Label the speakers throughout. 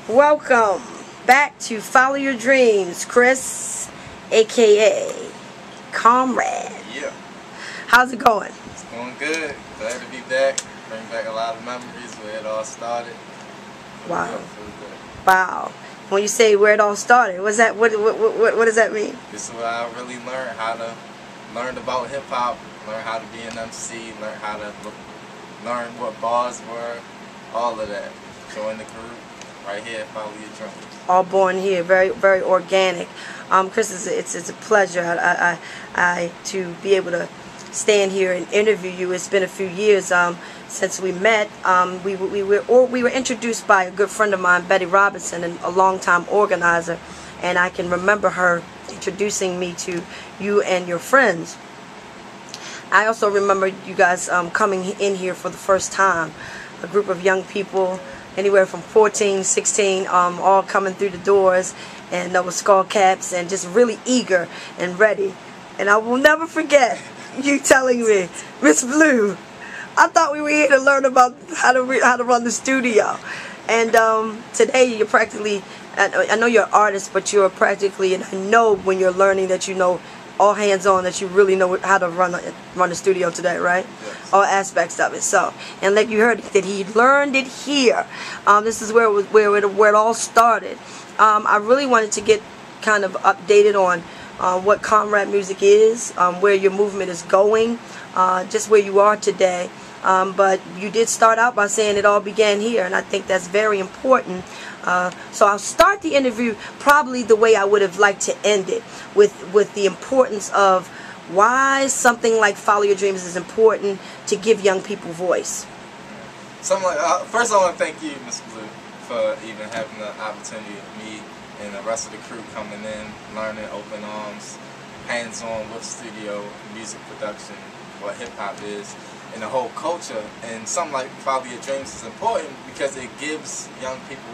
Speaker 1: Welcome back to Follow Your Dreams, Chris, aka Comrade.
Speaker 2: Yeah.
Speaker 1: How's it going?
Speaker 2: It's going good. Glad to be back. Bring back a lot of memories where it all started.
Speaker 1: Wow.
Speaker 2: Feel good.
Speaker 1: Wow. When you say where it all started, what's that? What does that mean?
Speaker 2: This is where I really learned about hip hop, learn how to be an MC, learn what bars were, all of that. Join the group. Right here, Follow Your Dreams.
Speaker 1: All born here, very, very organic. Chris, it's a pleasure I to be able to stand here and interview you. It's been a few years since we met. We were introduced by a good friend of mine, Betty Robinson, a longtime organizer, and I can remember her introducing me to you and your friends. I also remember you guys coming in here for the first time, a group of young people, anywhere from 14, 16, all coming through the doors, and with skull caps and just really eager and ready. And I will never forget you telling me, Miss Blue, I thought we were here to learn about how to run the studio. And today you're practically, I know you're an artist, but you're practically, and I know when you're learning that you know all hands on, that you really know how to run the studio today, right?
Speaker 2: Yes.
Speaker 1: All aspects of it. So, and like you heard that he learned it here. This is where it all started. I really wanted to get kind of updated on what Comrade Music is, where your movement is going, just where you are today. But you did start out by saying it all began here, and I think that's very important. So I'll start the interview probably the way I would have liked to end it, with the importance of why something like Follow Your Dreams is important to give young people voice.
Speaker 2: First, I want to thank you, Ms. Blue, for even having the opportunity of me and the rest of the crew coming in, learning open arms, hands-on with studio, music production, what hip-hop is, and the whole culture. And something like Follow Your Dreams is important because it gives young people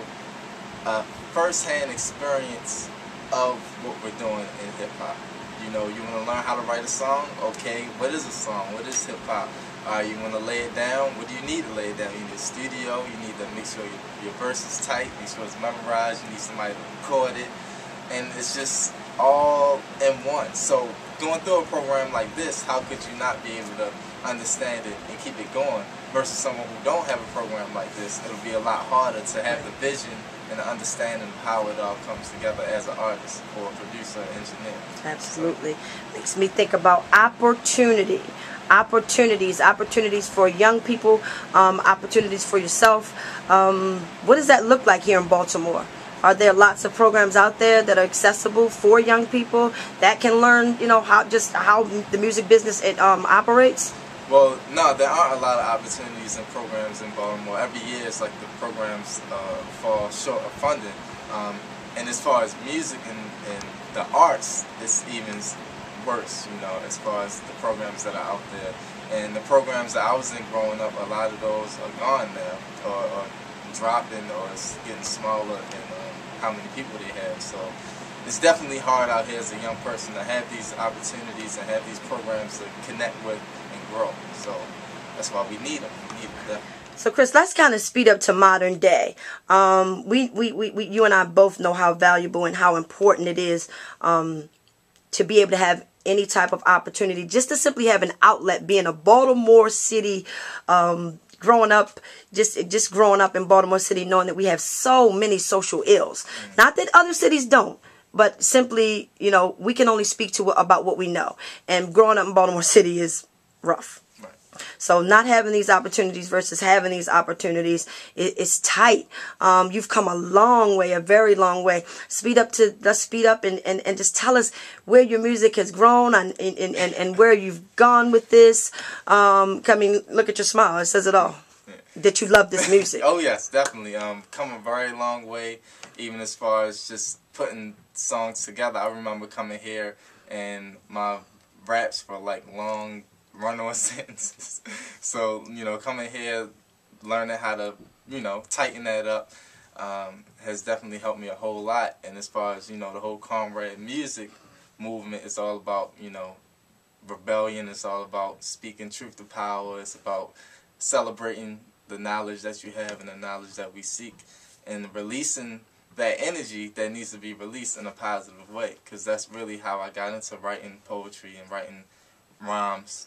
Speaker 2: a first-hand experience of what we're doing in hip-hop. You know, you want to learn how to write a song? Okay, what is a song? What is hip-hop? You want to lay it down? What do you need to lay it down? You need a studio, you need to make sure your verse is tight, make sure it's memorized, you need somebody to record it, and it's just all in one. So going through a program like this, how could you not be able to understand it and keep it going, versus someone who don't have a program like this? It'll be a lot harder to have the vision and the understanding of how it all comes together as an artist or a producer or engineer.
Speaker 1: Absolutely. Makes me think about opportunity. Opportunities for young people, opportunities for yourself. What does that look like here in Baltimore? Are there lots of programs out there that are accessible for young people that can learn, you know, how the music business operates?
Speaker 2: Well, no, there aren't a lot of opportunities and programs in Baltimore. Every year it's like the programs fall short of funding. And as far as music and the arts, it's even worse, you know, as far as the programs that are out there. And the programs that I was in growing up, a lot of those are gone now, or dropping, or it's getting smaller in how many people they have. So it's definitely hard out here as a young person to have these opportunities and have these programs to connect with and grow. So that's why we need them. We need them.
Speaker 1: So Chris, let's kind of speed up to modern day. You and I both know how valuable and how important it is to be able to have any type of opportunity, just to simply have an outlet. Being a Baltimore City, growing up in Baltimore City, knowing that we have so many social ills. Not that other cities don't, but simply, you know, we can only speak about what we know. And growing up in Baltimore City is rough. So not having these opportunities versus having these opportunities is tight. You've come a long way, a very long way. Let's speed up and just tell us where your music has grown and where you've gone with this. I mean, look at your smile. It says it all. That you love this music.
Speaker 2: Oh yes, definitely. Come a very long way, even as far as just putting songs together. I remember coming here and my raps were like long run-on sentences. So, you know, coming here, learning how to, you know, tighten that up has definitely helped me a whole lot. And as far as, you know, the whole Comrade Music movement is all about, you know, rebellion. It's all about speaking truth to power. It's about celebrating the knowledge that you have and the knowledge that we seek. and releasing that energy that needs to be released in a positive way, because that's really how I got into writing poetry and writing rhymes,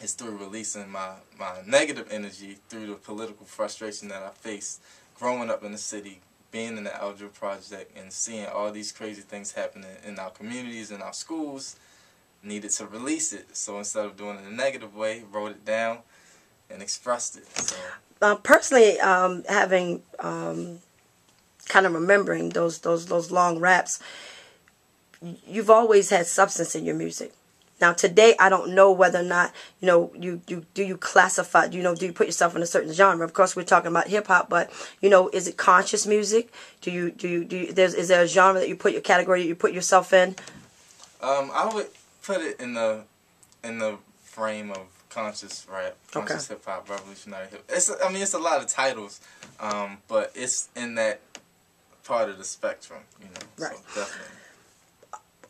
Speaker 2: is through releasing my negative energy through the political frustration that I faced growing up in the city, being in the Elder Project, and seeing all these crazy things happening in our communities, in our schools. Needed to release it, so instead of doing it in a negative way, wrote it down and expressed it. So.
Speaker 1: Personally, having kind of remembering those long raps, you've always had substance in your music. Now today, I don't know whether or not, you know, do you classify, do you put yourself in a certain genre? Of course, we're talking about hip hop, but you know, is it conscious music? Is there a genre that you put your category that you put yourself in?
Speaker 2: I would put it in the frame of conscious rap, conscious hip hop, revolutionary hip. It's a lot of titles, but it's in that part of the spectrum, you know.
Speaker 1: Right.
Speaker 2: So definitely.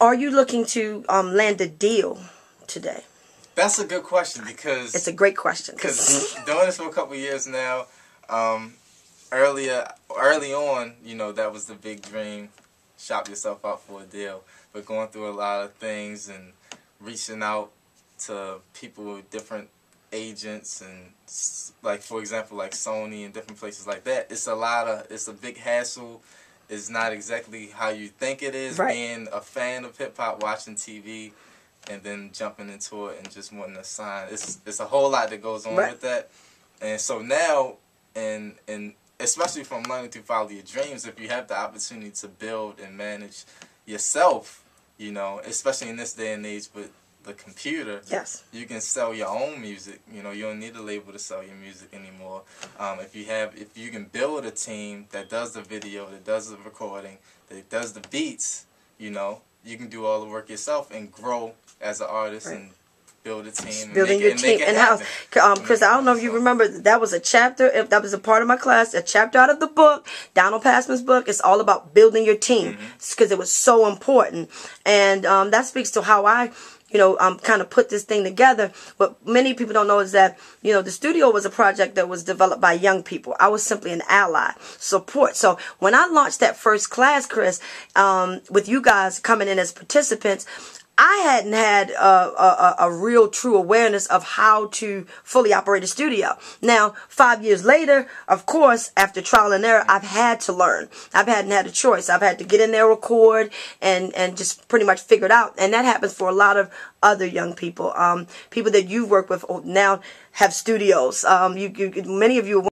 Speaker 1: Are you looking to land a deal today?
Speaker 2: That's a good question, because
Speaker 1: it's a great question.
Speaker 2: Because doing this for a couple of years now, early on, you know, that was the big dream. Shop yourself out for a deal. But going through a lot of things and reaching out to people with different agents and, like, for example, like Sony and different places like that, it's a big hassle. It's not exactly how you think it is,
Speaker 1: right.
Speaker 2: Being a fan of hip-hop, watching TV, and then jumping into it and just wanting to sign. It's a whole lot that goes on
Speaker 1: right.
Speaker 2: with that. And so now, and especially from learning to follow your dreams, if you have the opportunity to build and manage yourself, you know, especially in this day and age with the computer,
Speaker 1: yes,
Speaker 2: you can sell your own music. You know, you don't need a label to sell your music anymore. If you can build a team that does the video, that does the recording, that does the beats, you know, you can do all the work yourself and grow as an artist, right. And build a team.
Speaker 1: Building your team in-house. Chris, I don't know if you remember, that was a chapter, if that was a part of my class, a chapter out of the book, Donald Passman's book. It's all about building your team, because it was so important. And that speaks to how I, you know, kind of put this thing together. What many people don't know is that, you know, the studio was a project that was developed by young people. I was simply an ally, support. So when I launched that first class, Chris, with you guys coming in as participants, I hadn't had a real true awareness of how to fully operate a studio. Now, 5 years later, of course, after trial and error, I've had to learn. I hadn't had a choice. I've had to get in there, record, and just pretty much figure it out. And that happens for a lot of other young people. People that you work with now have studios. Many of you